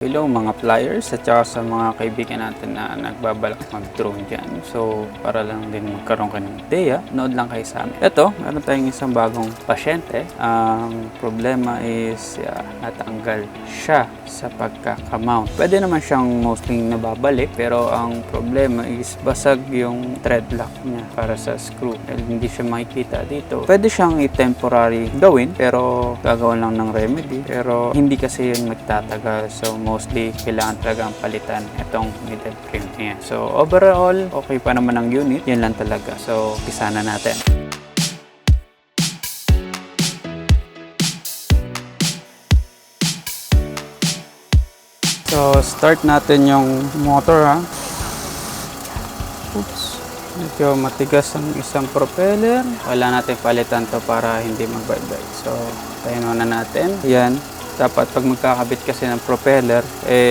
Hello mga flyers at saka sa mga kaibigan natin na nagbabalak mag-drone dyan. So, para lang din magkaroon ka ng ideya, nood lang kayo sa amin. Ito, meron tayong isang bagong pasyente. Ang problema is natanggal siya sa pagkakamount. Pwede naman siyang mostly nababalik, pero ang problema is basag yung thread lock niya para sa screw. Dahil hindi siya makikita dito. Pwede siyang i-temporary gawin, pero gagawin lang ng remedy. Pero hindi kasi yun magtatagal. So, mostly kailangan talagang palitan itong middle frame niya. So overall, okay pa naman ang unit. Yun lang talaga. So umpisa na natin. So start natin yung motor ha. Oops. Medyo matigas ang isang propeller. Wala natin palitan to para hindi mag-vibrate. So tayo na natin. Yan. Dapat pag magkakabit kasi ng propeller,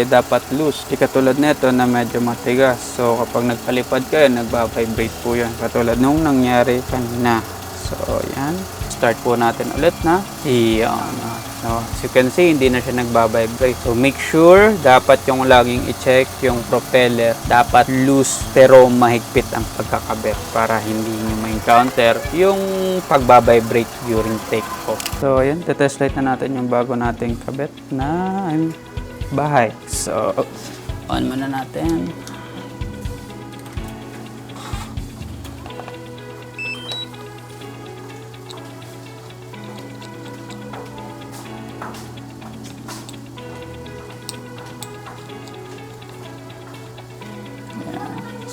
dapat loose. Di katulad nito na medyo matigas. So kapag nagpalipad kayo, nagba-vibrate po yan. Katulad nung nangyari kanina. So yan. Start po natin ulit na. Iyan. So, as you can see, hindi na siya nagba-vibrate. So make sure, dapat yung laging i-check yung propeller. Dapat loose pero mahigpit ang pagkakabit para hindi nyo ma-encounter yung pagba-vibrate during take-off. So ayan, test light na natin yung bago nating kabit na bahay. So on muna natin.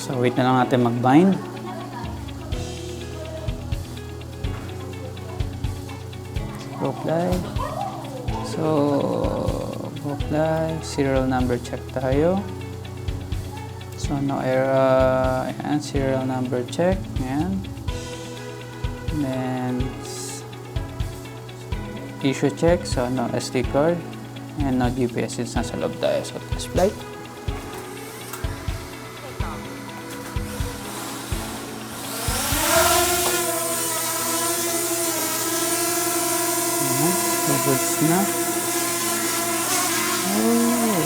So, wait na lang natin mag-bind. Go apply. So, go apply. Serial number check tayo. So, no error. Ayan, serial number check. Ayan. And then, issue check. So, no SD card. And no GPS since nasa loob tayo. So, test flight. Goods na. Oh.